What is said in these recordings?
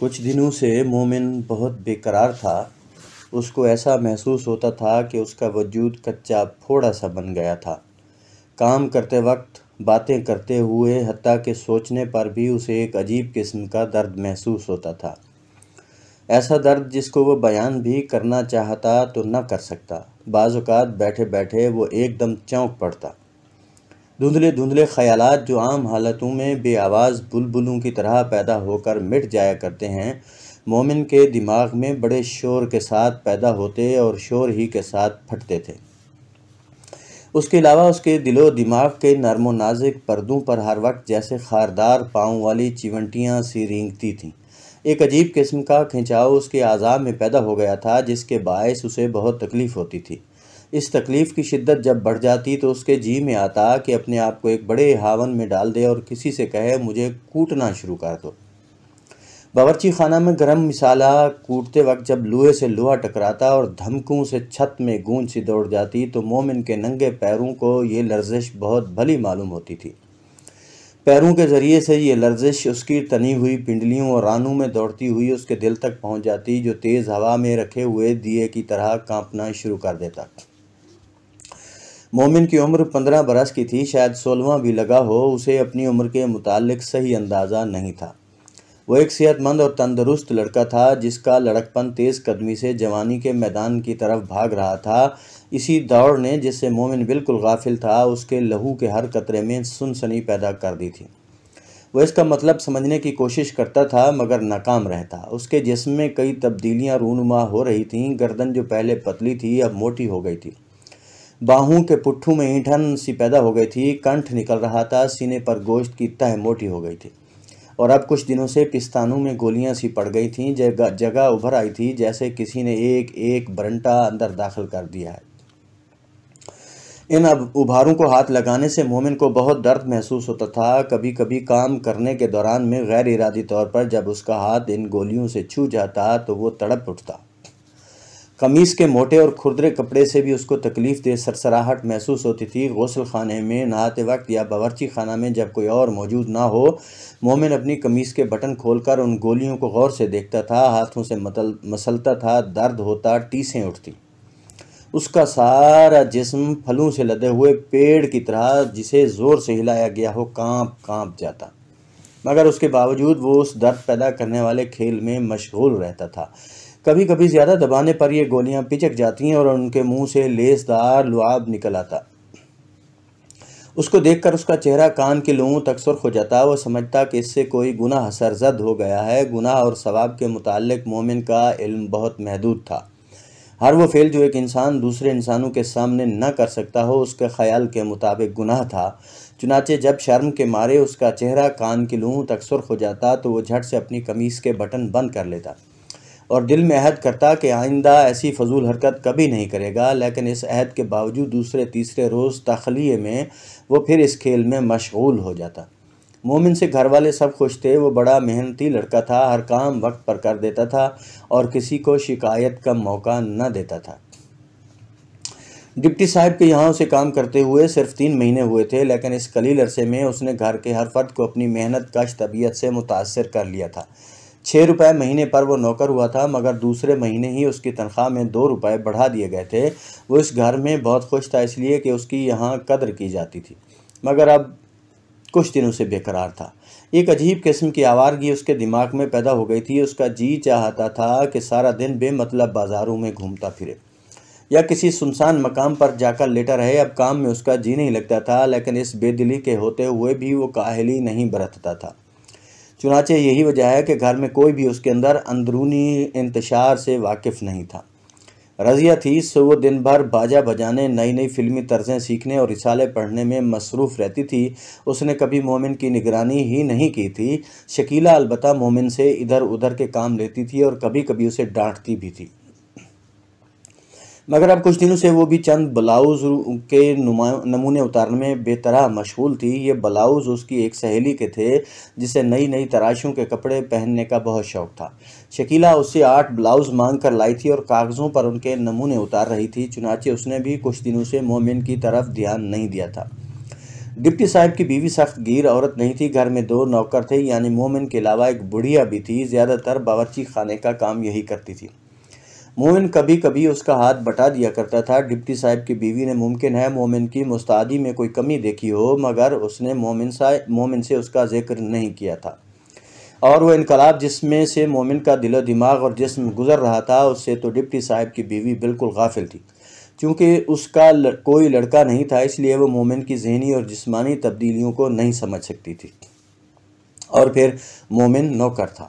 کچھ دنوں سے مومن بہت بے قرار تھا۔ اس کو ایسا محسوس ہوتا تھا کہ اس کا وجود کچا پھوڑا سا بن گیا تھا۔ کام کرتے وقت، باتیں کرتے ہوئے، حتیٰ کہ سوچنے پر بھی اسے ایک عجیب قسم کا درد محسوس ہوتا تھا۔ ایسا درد جس کو وہ بیان بھی کرنا چاہتا تو نہ کر سکتا۔ بعض اوقات بیٹھے بیٹھے وہ ایک دم چونک پڑتا۔ دھندلے دھندلے خیالات جو عام حالتوں میں بے آواز بلبلوں کی طرح پیدا ہو کر مٹ جایا کرتے ہیں، مومن کے دماغ میں بڑے شور کے ساتھ پیدا ہوتے اور شور ہی کے ساتھ پھٹتے تھے۔ اس کے علاوہ اس کے دل و دماغ کے نرم و نازک پردوں پر ہر وقت جیسے خاردار پاؤں والی چیونٹیاں سی رینگتی تھیں۔ ایک عجیب قسم کا کھنچاؤ اس کے اعضاء میں پیدا ہو گیا تھا جس کے باعث اسے بہت تکلیف ہوتی تھی۔ اس تکلیف کی شدت جب بڑھ جاتی تو اس کے جی میں آتا کہ اپنے آپ کو ایک بڑے ہاون میں ڈال دے اور کسی سے کہے مجھے کوٹنا شروع کر دو۔ باورچی خانہ میں گرم مسالہ کوٹتے وقت جب لوہے سے لوہا ٹکراتا اور دھمکوں سے چھت میں گونج سی دوڑ جاتی تو مومن کے ننگے پیروں کو یہ لرزش بہت بھلی معلوم ہوتی تھی۔ پیروں کے ذریعے سے یہ لرزش اس کی تنی ہوئی پنڈلیوں اور رانوں میں دوڑتی ہوئی اس کے دل تک پہنچ جاتی، جو تیز ہوا میں رکھے ہوئے دیے کی طرح کانپنا شروع کر دیتا۔ مومن کی عمر 15 برس کی تھی، شاید 16واں بھی لگا ہو۔ اسے اپنی عمر کے متعلق صحیح اندازہ نہیں تھا۔ وہ ایک صحت مند اور تندرست لڑکا تھا جس کا لڑکپن تیز قدمی سے جوانی کے میدان کی طرف بھاگ رہا تھا۔ اسی دوڑ نے، جس سے مومن بالکل غافل تھا، اس کے لہو کے ہر قطرے میں سنسنی پیدا کر دی تھی۔ وہ اس کا مطلب سمجھنے کی کوشش کرتا تھا مگر ناکام رہتا۔ اس کے جسم میں کئی تبدیلیاں رونما ہو رہی تھیں۔ گردن جو پہلے پتلی تھی اب موٹی ہو گئی تھی۔ باہوں کے پٹھوں میں اینٹھن سی پیدا ہو گئی تھی۔ کنٹھ نکل رہا تھا۔ سینے پر گوشت کی تہ موٹی ہو گئی تھی اور اب کچھ دنوں سے پستانوں میں گولیاں سی پڑ گئی تھیں۔ جگہ ابھر آئی تھی جیسے کسی نے ایک ایک برنٹا اندر داخل کر دیا ہے۔ ان ابھاروں کو ہاتھ لگانے سے مومن کو بہت درد محسوس ہوتا تھا۔ کبھی کبھی کام کرنے کے دوران میں غیر ارادی طور پر جب اس کا ہاتھ ان گولیوں سے چھو جاتا تو وہ تڑپ اٹھتا۔ قمیص کے موٹے اور کھردرے کپڑے سے بھی اس کو تکلیف دہ سرسراہٹ محسوس ہوتی تھی۔ غسل خانے میں نہاتے وقت یا باورچی خانہ میں جب کوئی اور موجود نہ ہو، مومن اپنی قمیص کے بٹن کھول کر ان گولیوں کو غور سے دیکھتا تھا، ہاتھوں سے مسلتا تھا، درد ہوتا، ٹیسیں اٹھتی۔ اس کا سارا جسم پھلوں سے لدے ہوئے پیڑ کی طرح جسے زور سے ہلایا گیا ہو کانپ جاتا، مگر اس کے باوجود وہ اس درد پیدا کرنے والے کھیل میں مشغول رہتا تھا۔ کبھی کبھی زیادہ دبانے پر یہ گولیاں پچک جاتی اور ان کے منہ سے لیس دار لعاب نکل آتا۔ اس کو دیکھ کر اس کا چہرہ کان کے لوؤں تک سرخ ہو جاتا۔ وہ سمجھتا کہ اس سے کوئی گناہ سرزد ہو گیا ہے۔ گناہ اور ثواب کے متعلق مومن کا علم بہت محدود تھا۔ ہر وہ فعل جو ایک انسان دوسرے انسانوں کے سامنے نہ کر سکتا ہو اس کے خیال کے مطابق گناہ تھا۔ چنانچہ جب شرم کے مارے اس کا چہرہ کان کے لوؤں تک سرخ ہو جاتا تو وہ جھٹ سے اپنی قمیص کے بٹن بند کر لیتا اور دل میں عہد کرتا کہ آئندہ ایسی فضول حرکت کبھی نہیں کرے گا، لیکن اس عہد کے باوجود دوسرے تیسرے روز تخلیے میں وہ پھر اس کھیل میں مشغول ہو جاتا۔ مومن سے گھر والے سب خوش تھے۔ وہ بڑا محنتی لڑکا تھا، ہر کام وقت پر کر دیتا تھا اور کسی کو شکایت کا موقع نہ دیتا تھا۔ ڈپٹی صاحب کے یہاں اسے کام کرتے ہوئے صرف 3 مہینے ہوئے تھے، لیکن اس قلیل عرصے میں اس نے گھر کے ہر فرد کو اپنی محنت کش طبیعت سے متاثر کر لیا تھا۔ 6 روپے مہینے پر وہ نوکر ہوا تھا، مگر دوسرے مہینے ہی اس کی تنخواہ میں 2 روپے بڑھا دیے گئے تھے۔ وہ اس گھر میں بہت خوش تھا اس لیے کہ اس کی یہاں قدر کی جاتی تھی، مگر اب کچھ دنوں سے بے قرار تھا۔ ایک عجیب قسم کی آوارگی اس کے دماغ میں پیدا ہو گئی تھی۔ اس کا جی چاہتا تھا کہ سارا دن بے مطلب بازاروں میں گھومتا پھرے یا کسی سنسان مقام پر جا کر لیٹا رہے۔ اب کام میں اس کا جی نہیں لگتا تھا، لیکن اس بے دلی کے ہوتے ہوئے بھی وہ کاہلی نہیں برتتا تھا۔ چنانچہ یہی وجہ ہے کہ گھر میں کوئی بھی اس کے اندرونی انتشار سے واقف نہیں تھا۔ رضیہ تھی سو وہ دن بھر باجا بجانے، نئی نئی فلمی طرزیں سیکھنے اور رسالے پڑھنے میں مصروف رہتی تھی۔ اس نے کبھی مومن کی نگرانی ہی نہیں کی تھی۔ شکیلہ البتہ مومن سے ادھر ادھر کے کام لیتی تھی اور کبھی کبھی اسے ڈانٹتی بھی تھی، مگر اب کچھ دنوں سے وہ بھی چند بلاؤز کے نمونے اتارنے میں بے طرح مشغول تھی۔ یہ بلاؤز اس کی ایک سہیلی کے تھے جسے نئی نئی تراشوں کے کپڑے پہننے کا بہت شوق تھا۔ شکیلہ اس سے 8 بلاؤز مانگ کر لائی تھی اور کاغذوں پر ان کے نمونے اتار رہی تھی۔ چنانچہ اس نے بھی کچھ دنوں سے مومن کی طرف دھیان نہیں دیا تھا۔ ڈپٹی صاحب کی بیوی سخت گیر عورت نہیں تھی، گھر میں 2 نوکر تھے، یعنی مومن کے علاوہ ایک بڑھیا بھی تھی، زیادہ تر باورچی خانے کا کام یہی کرتی تھی۔ مومن کبھی کبھی اس کا ہاتھ بٹا دیا کرتا تھا۔ ڈپٹی صاحب کی بیوی نے ممکن ہے مومن کی مستعدی میں کوئی کمی دیکھی ہو، مگر اس نے مومن سے اس کا ذکر نہیں کیا تھا، اور وہ انقلاب جس میں سے مومن کا دل و دماغ اور جسم گزر رہا تھا، اس سے تو ڈپٹی صاحب کی بیوی بالکل غافل تھی۔ چونکہ اس کا کوئی لڑکا نہیں تھا، اس لیے وہ مومن کی ذہنی اور جسمانی تبدیلیوں کو نہیں سمجھ سکتی تھی۔ اور پھر مومن نوکر تھا۔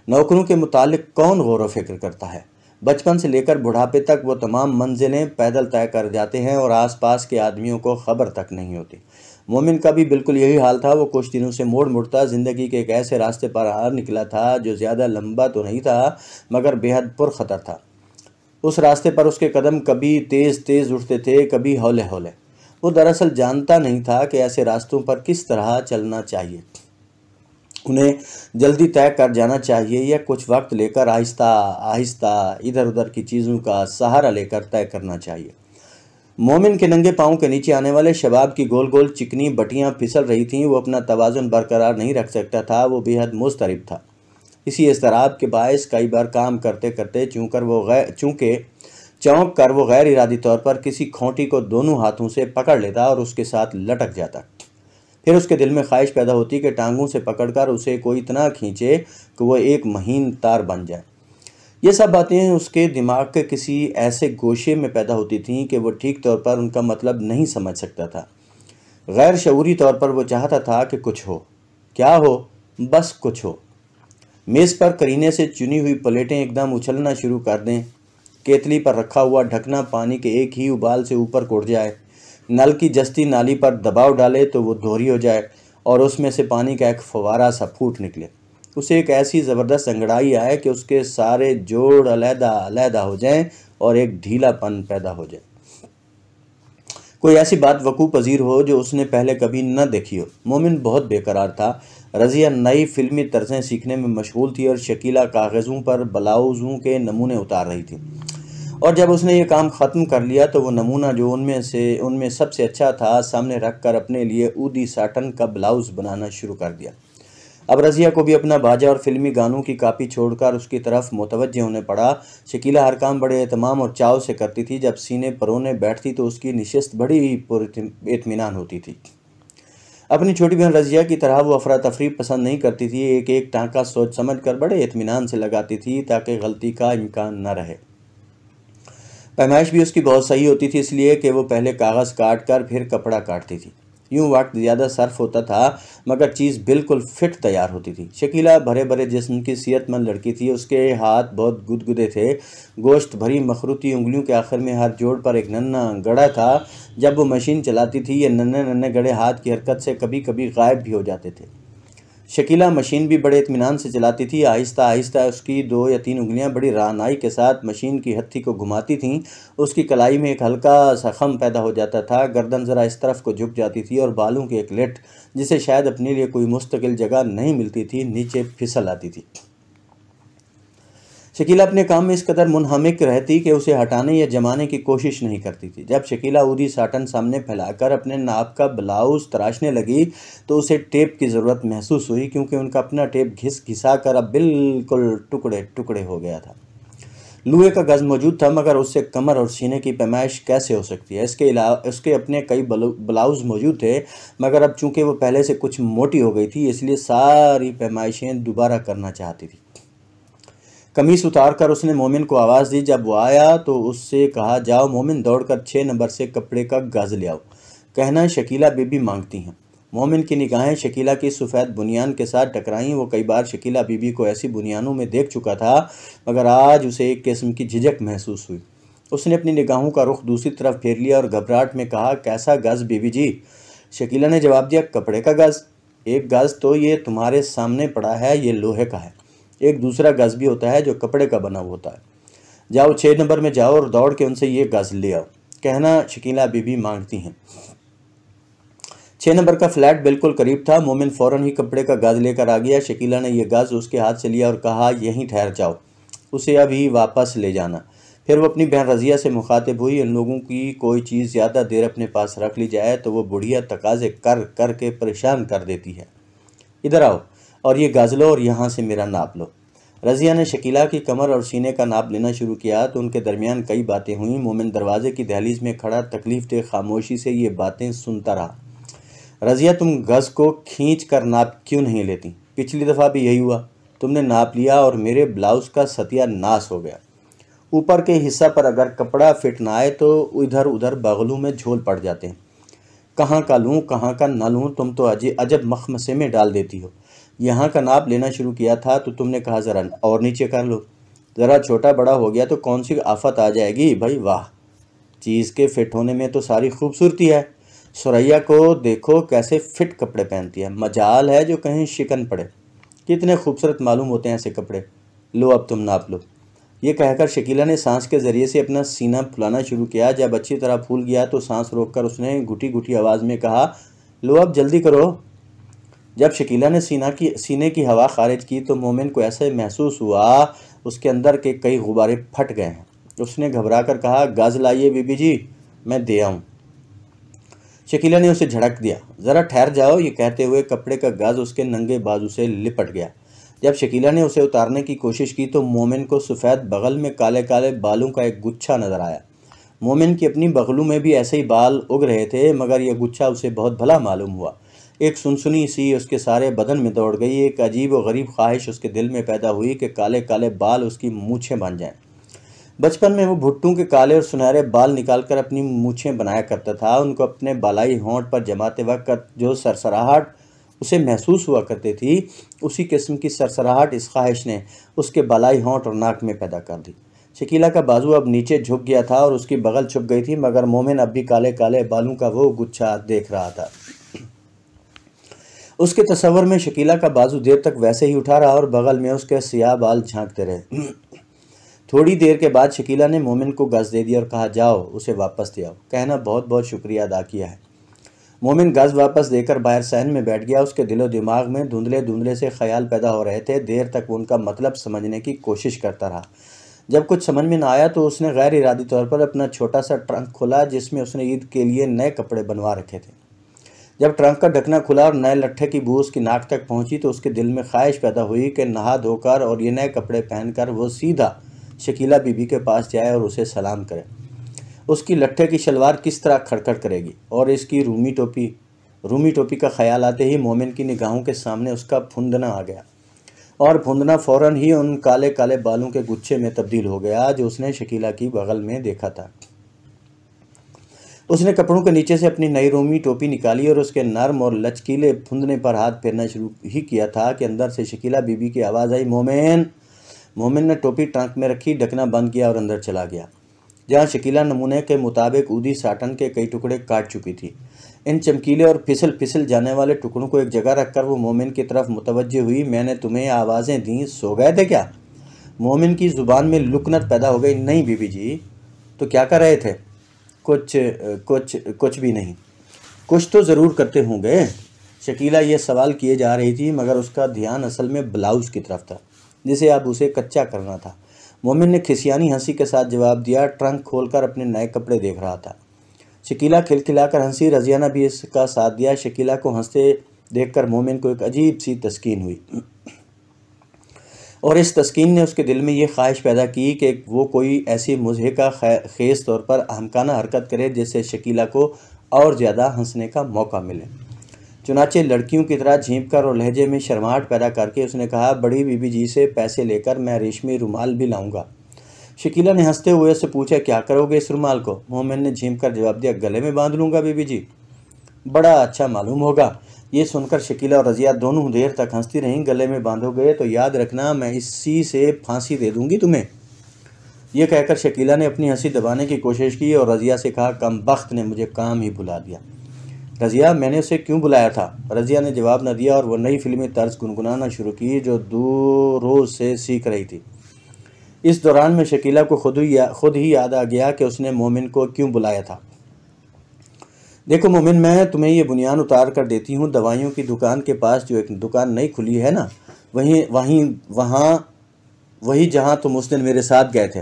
نوکروں کے متعلق کون غور و فکر کرتا ہے؟ بچپن سے لے کر بڑھاپے تک وہ تمام منزلیں پیدل طے کر جاتے ہیں اور آس پاس کے آدمیوں کو خبر تک نہیں ہوتی۔ مومن کا بھی بالکل یہی حال تھا۔ وہ کچھ دنوں سے موڑ مڑتا زندگی کے ایک ایسے راستے پر نکلا تھا جو زیادہ لمبا تو نہیں تھا مگر بے حد پر خطر تھا۔ اس راستے پر اس کے قدم کبھی تیز تیز اٹھتے تھے، کبھی ہولے ہولے۔ وہ دراصل جانتا نہیں تھا کہ ایسے راستوں پر کس طرح چلنا چاہیے، انہیں جلدی طے کر جانا چاہیے یا کچھ وقت لے کر آہستہ آہستہ ادھر ادھر کی چیزوں کا سہارا لے کر طے کرنا چاہیے۔ مومن کے ننگے پاؤں کے نیچے آنے والے شباب کی گول گول چکنی بٹیاں پھسل رہی تھیں۔ وہ اپنا توازن برقرار نہیں رکھ سکتا تھا، وہ بے حد مضطرب تھا۔ اسی اضطراب کے باعث کئی بار کام کرتے کرتے چونک کر وہ غیر ارادی طور پر کسی کھونٹی کو دونوں ہاتھوں سے پکڑ لیتا اور اس کے ساتھ لٹک جاتا۔ پھر اس کے دل میں خواہش پیدا ہوتی کہ ٹانگوں سے پکڑ کر اسے کوئی اتنا کھینچے کہ وہ ایک مہین تار بن جائے۔ یہ سب باتیں اس کے دماغ کے کسی ایسے گوشے میں پیدا ہوتی تھیں کہ وہ ٹھیک طور پر ان کا مطلب نہیں سمجھ سکتا تھا۔ غیر شعوری طور پر وہ چاہتا تھا کہ کچھ ہو۔ کیا ہو؟ بس کچھ ہو۔ میز پر کرینے سے چنی ہوئی پلیٹیں ایک دم اچھلنا شروع کر دیں، کیتلی پر رکھا ہوا ڈھکنا پانی کے ایک ہی ابال سے اوپر اٹھ جائے، نل کی جستی نالی پر دباؤ ڈالے تو وہ دوہری ہو جائے اور اس میں سے پانی کا ایک فوارہ سا پھوٹ نکلے۔ اسے ایک ایسی زبردست انگڑائی آئے کہ اس کے سارے جوڑ علیحدہ علیحدہ ہو جائیں اور ایک ڈھیلا پن پیدا ہو جائے۔ کوئی ایسی بات وقوع پذیر ہو جو اس نے پہلے کبھی نہ دیکھی ہو۔ مومن بہت بے قرار تھا۔ رضیہ نئی فلمی طرزیں سیکھنے میں مشغول تھی اور شکیلہ کاغذوں پر بلاؤزوں کے نمونے اتار رہی تھی، اور جب اس نے یہ کام ختم کر لیا تو وہ نمونہ جو ان میں سب سے اچھا تھا سامنے رکھ کر اپنے لیے اودی ساٹن کا بلاؤز بنانا شروع کر دیا۔ اب رضیہ کو بھی اپنا باجا اور فلمی گانوں کی کاپی چھوڑ کر اس کی طرف متوجہ ہونے پڑا۔ شکیلہ ہر کام بڑے اہتمام اور چاو سے کرتی تھی۔ جب سینے پرونے بیٹھتی تو اس کی نشست بڑی پر اطمینان ہوتی تھی۔ اپنی چھوٹی بہن رضیہ کی طرح وہ افراتفری پسند نہیں کرتی تھی، ایک ایک ٹانکا سوچ سمجھ کر بڑے اطمینان سے لگاتی تھی تاکہ غلطی کا امکان نہ رہے۔ پیمائش بھی اس کی بہت صحیح ہوتی تھی، اس لیے کہ وہ پہلے کاغذ کاٹ کر پھر کپڑا کاٹتی تھی۔ یوں وقت زیادہ صرف ہوتا تھا مگر چیز بالکل فٹ تیار ہوتی تھی۔ شکیلہ بھرے بھرے جسم کی صحت مند لڑکی تھی، اس کے ہاتھ بہت گدگدے تھے، گوشت بھری مخروطی انگلیوں کے آخر میں ہر جوڑ پر ایک ننھا گڑھا تھا۔ جب وہ مشین چلاتی تھی یہ ننھے ننھے گڑھے ہاتھ کی حرکت سے کبھی کبھی غائب بھی ہو جاتے تھے۔ شکیلہ مشین بھی بڑے اطمینان سے چلاتی تھی۔ آہستہ آہستہ اس کی 2 یا 3 انگلیاں بڑی رعنائی کے ساتھ مشین کی ہتھی کو گھماتی تھیں۔ اس کی کلائی میں ایک ہلکا سا خم پیدا ہو جاتا تھا، گردن ذرا اس طرف کو جھک جاتی تھی اور بالوں کی ایک لٹ جسے شاید اپنے لیے کوئی مستقل جگہ نہیں ملتی تھی نیچے پھسل آتی تھی۔ شکیلہ اپنے کام میں اس قدر منہمک رہتی کہ اسے ہٹانے یا جمانے کی کوشش نہیں کرتی تھی۔ جب شکیلہ اودی ساٹن سامنے پھیلا کر اپنے ناپ کا بلاؤز تراشنے لگی تو اسے ٹیپ کی ضرورت محسوس ہوئی، کیونکہ ان کا اپنا ٹیپ گھسا کر اب بالکل ٹکڑے ٹکڑے ہو گیا تھا۔ لوہے کا گز موجود تھا مگر اس سے کمر اور سینے کی پیمائش کیسے ہو سکتی ہے؟ اس کے اپنے کئی بلاؤز موجود تھے مگر اب چونکہ وہ پہلے سے کچھ موٹی ہو گئی تھی اس لیے ساری پیمائشیں دوبارہ کرنا چاہتی تھی۔ قمیص اتار کر اس نے مومن کو آواز دی۔ جب وہ آیا تو اس سے کہا، جاؤ مومن، دوڑ کر 6 نمبر سے کپڑے کا گز لے آؤ، کہنا شکیلہ بی بی مانگتی ہیں۔ مومن کی نگاہیں شکیلہ کی سفید بنیان کے ساتھ ٹکرائیں۔ وہ کئی بار شکیلہ بی بی کو ایسی بنیانوں میں دیکھ چکا تھا مگر آج اسے ایک قسم کی جھجک محسوس ہوئی۔ اس نے اپنی نگاہوں کا رخ دوسری طرف پھیر لیا اور گھبراہٹ میں کہا، کیسا گز بی بی جی؟ شکیلہ نے جواب دیا، کپڑے کا گز۔ ایک گز تو یہ تمہارے سامنے پڑا ہے، یہ لوہے کا ہے۔ ایک دوسرا گز بھی ہوتا ہے جو کپڑے کا بنا ہوتا ہے۔ جاؤ 6 نمبر میں جاؤ اور دوڑ کے ان سے یہ گز لے آؤ، کہنا شکیلہ بی بی مانگتی ہیں۔ 6 نمبر کا فلیٹ بالکل قریب تھا۔ مومن فوراً ہی کپڑے کا گز لے کر آ گیا۔ شکیلہ نے یہ گز اس کے ہاتھ سے لیا اور کہا، یہیں ٹھہر جاؤ، اسے ابھی واپس لے جانا۔ پھر وہ اپنی بہن رضیہ سے مخاطب ہوئی، ان لوگوں کی کوئی چیز زیادہ دیر اپنے پاس رکھ لی جائے تو وہ بڑھیا تقاضے کر کر کے پریشان کر دیتی ہے۔ ادھر آؤ اور یہ گاز لو اور یہاں سے میرا ناپ لو۔ رضیہ نے شکیلہ کی کمر اور سینے کا ناپ لینا شروع کیا تو ان کے درمیان کئی باتیں ہوئیں۔ مومن دروازے کی دہلیز میں کھڑا تکلیف دہ خاموشی سے یہ باتیں سنتا رہا۔ رضیہ، تم گز کو کھینچ کر ناپ کیوں نہیں لیتی؟ پچھلی دفعہ بھی یہی ہوا، تم نے ناپ لیا اور میرے بلاؤز کا ستیہ ناس ہو گیا۔ اوپر کے حصہ پر اگر کپڑا فٹ نہ آئے تو ادھر ادھر بغلوں میں جھول پڑ جاتے ہیں۔ کہاں کا لوں کہاں کا نہ لوں، تم تو عجب مخمسے میں ڈال دیتی ہو۔ یہاں کا ناپ لینا شروع کیا تھا تو تم نے کہا ذرا اور نیچے کر لو، ذرا چھوٹا بڑا ہو گیا تو کون سی آفت آ جائے گی؟ بھائی واہ، چیز کے فٹ ہونے میں تو ساری خوبصورتی ہے۔ ثریا کو دیکھو کیسے فٹ کپڑے پہنتی ہے، مجال ہے جو کہیں شکن پڑے۔ کتنے خوبصورت معلوم ہوتے ہیں ایسے کپڑے۔ لو اب تم ناپ لو۔ یہ کہہ کر شکیلہ نے سانس کے ذریعے سے اپنا سینہ پھلانا شروع کیا۔ جب اچھی طرح پھول گیا تو سانس روک کر اس نے گھٹی گھٹی آواز میں کہا، لو اب جلدی کرو۔ جب شکیلہ نے سینے کی ہوا خارج کی تو مومن کو ایسے محسوس ہوا اس کے اندر کے کئی غبارے پھٹ گئے ہیں۔ اس نے گھبرا کر کہا، گاز لائیے بی بی جی، میں دے آؤں۔ شکیلہ نے اسے جھڑک دیا، ذرا ٹھہر جاؤ۔ یہ کہتے ہوئے کپڑے کا گاز اس کے ننگے بازو سے لپٹ گیا۔ جب شکیلہ نے اسے اتارنے کی کوشش کی تو مومن کو سفید بغل میں کالے کالے بالوں کا ایک گچھا نظر آیا۔ مومن کی اپنی بغلوں میں بھی ایسے ہی بال اگ رہے تھے، مگر یہ گچھا اسے بہت بھلا معلوم ہوا۔ ایک سنسنی سی اس کے سارے بدن میں دوڑ گئی۔ ایک عجیب و غریب خواہش اس کے دل میں پیدا ہوئی کہ کالے کالے بال اس کی مونچھیں بن جائیں۔ بچپن میں وہ بھٹوں کے کالے اور سنہرے بال نکال کر اپنی مونچھیں بنایا کرتا تھا۔ ان کو اپنے بالائی ہونٹ پر جماتے وقت جو سرسراہٹ اسے محسوس ہوا کرتی تھی، اسی قسم کی سرسراہٹ اس خواہش نے اس کے بالائی ہونٹ اور ناک میں پیدا کر دی۔ شکیلہ کا بازو اب نیچے جھک گیا تھا اور اس کی بغل چھپ گئی تھی، مگر مومن اب بھی کالے کالے بالوں کا وہ گچھا دیکھ رہا تھا۔ اس کے تصور میں شکیلہ کا بازو دیر تک ویسے ہی اٹھا رہا اور بغل میں اس کے سیاہ بال جھانکتے رہے۔ تھوڑی دیر کے بعد شکیلہ نے مومن کو گز دے دیا اور کہا، جاؤ اسے واپس دے آؤ۔ کہنا بہت بہت شکریہ ادا کیا ہے۔ مومن گز واپس دے کر باہر صحن میں بیٹھ گیا۔ اس کے دل و دماغ میں دھندلے دھندلے سے خیال پیدا ہو رہے تھے۔ دیر تک وہ ان کا مطلب سمجھنے کی کوشش کرتا رہا۔ جب کچھ سمجھ میں نہ آیا تو اس نے غیر ارادی طور پر اپنا چھوٹا سا ٹرنک کھولا جس میں اس نے عید کے لیے نئے کپڑے بنوا رکھے تھے۔ جب ٹرنک کا ڈھکنا کھلا اور نئے لٹھے کی بو اس کی ناک تک پہنچی تو اس کے دل میں خواہش پیدا ہوئی کہ نہا دھو کر اور یہ نئے کپڑے پہن کر وہ سیدھا شکیلہ بی بی کے پاس جائے اور اسے سلام کرے۔ اس کی لٹھے کی شلوار کس طرح کھڑکھڑ کرے گی، اور اس کی رومی ٹوپی کا خیال آتے ہی مومن کی نگاہوں کے سامنے اس کا پھندنا آ گیا، اور پھندنا فوراً ہی ان کالے کالے بالوں کے گچھے میں تبدیل ہو گیا جو اس نے شکیلہ کی بغل میں دیکھا تھا۔ اس نے کپڑوں کے نیچے سے اپنی نئی رومی ٹوپی نکالی اور اس کے نرم اور لچکیلے پھندنے پر ہاتھ پھیرنا شروع ہی کیا تھا کہ اندر سے شکیلہ بی بی کی آواز آئی، مومن۔ مومن نے ٹوپی ٹرنک میں رکھی، ڈھکنا بند کیا اور اندر چلا گیا، جہاں شکیلہ نمونے کے مطابق اودی ساٹن کے کئی ٹکڑے کاٹ چکی تھی۔ ان چمکیلے اور پھسل جانے والے ٹکڑوں کو ایک جگہ رکھ کر وہ مومن کی طرف متوجہ ہوئی۔ میں نے تمہیں آوازیں دیں، سو گئے تھے کیا؟ مومن کی زبان میں لکنت پیدا ہو گئی۔ نہیں بی بی جی، تو کیا کر رہے تھے؟ کچھ بھی نہیں۔ کچھ تو ضرور کرتے ہوں گے۔ شکیلہ یہ سوال کیے جا رہی تھی، مگر اس کا دھیان اصل میں بلاؤز کی طرف تھا جسے اب اسے کچا کرنا تھا۔ مومن نے کھسیانی ہنسی کے ساتھ جواب دیا، ٹرنک کھول کر اپنے نئے کپڑے دیکھ رہا تھا۔ شکیلہ کھلکھلا کر ہنسی، رضیہ نے بھی اس کا ساتھ دیا۔ شکیلہ کو ہنستے دیکھ کر مومن کو ایک عجیب سی تسکین ہوئی، اور اس تسکین نے اس کے دل میں یہ خواہش پیدا کی کہ وہ کوئی ایسی مضحکہ خیز طور پر احمقانہ حرکت کرے جس سے شکیلہ کو اور زیادہ ہنسنے کا موقع ملے۔ چنانچہ لڑکیوں کی طرح جھینپ کر اور لہجے میں شرماہٹ پیدا کر کے اس نے کہا، بڑی بی بی جی سے پیسے لے کر میں ریشمی رومال بھی لاؤں گا۔ شکیلہ نے ہنستے ہوئے اس سے پوچھا، کیا کرو گے اس رومال کو؟ مومن نے جھینپ کر جواب دیا، گلے میں باندھ لوں گا بی بی جی۔ بڑا اچھا معلوم ہوگا۔ یہ سن کر شکیلہ اور رضیہ دونوں دیر تک ہنستی رہیں۔ گلے میں باندھو گے تو یاد رکھنا میں اسی سے پھانسی دے دوں گی تمہیں۔ یہ کہہ کر شکیلہ نے اپنی ہنسی دبانے کی کوشش کی اور رضیہ سے کہا، کم بخت نے مجھے کام ہی بھلا دیا۔ رضیہ، میں نے اسے کیوں بلایا تھا؟ رضیہ نے جواب نہ دیا اور وہ نئی فلمی طرز گنگنانا شروع کی جو 2 روز سے سیکھ رہی تھی۔ اس دوران میں شکیلہ کو خود ہی یاد آ گیا کہ اس نے مومن کو کیوں بلایا تھا۔ دیکھو مومن، میں تمہیں یہ بنیان اتار کر دیتی ہوں، دوائیوں کی دکان کے پاس جو ایک دکان نئی کھلی ہے نا، وہی جہاں تم اس دن میرے ساتھ گئے تھے،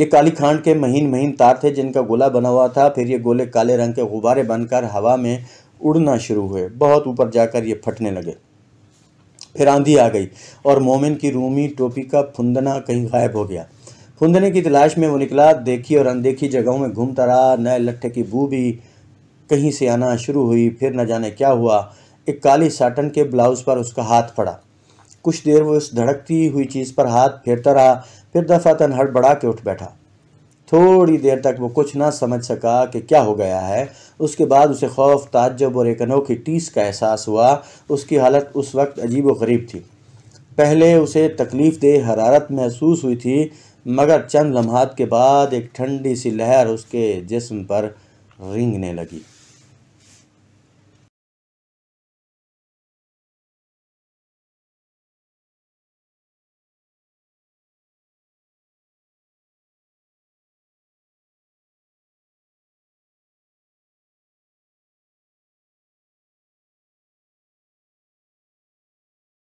یہ کالی کھانڈ کے مہین مہین تار تھے جن کا گولا بنا ہوا تھا۔ پھر یہ گولے کالے رنگ کے غبارے بن کر ہوا میں اڑنا شروع ہوئے، بہت اوپر جا کر یہ پھٹنے لگے۔ پھر آندھی آ گئی اور مومن کی رومی ٹوپی کا پھندنا کہیں غائب ہو گیا۔ پھندنے کی تلاش میں وہ نکلا، دیکھی اور اندیکھی جگہوں میں گھومتا رہا۔ نئے لٹھے کی بو بھی کہیں سے آنا شروع ہوئی۔ پھر نہ جانے کیا ہوا، ایک کالی ساٹن کے بلاؤز پر اس کا ہاتھ پڑا۔ کچھ دیر وہ اس دھڑکتی ہوئی چیز پر ہاتھ پھیرتا رہا، پھر دفعتاً ہڑبڑا کے اٹھ بیٹھا۔ تھوڑی دیر تک وہ کچھ نہ سمجھ سکا کہ کیا ہو گیا ہے۔ اس کے بعد اسے خوف، تعجب اور ایک انوکھی ٹیس کا احساس ہوا۔ اس کی حالت اس وقت عجیب و غریب تھی۔ پہلے اسے تکلیف دہ حرارت محسوس ہوئی تھی، مگر چند لمحات کے بعد ایک ٹھنڈی سی لہر اس کے جسم پر رینگنے لگی۔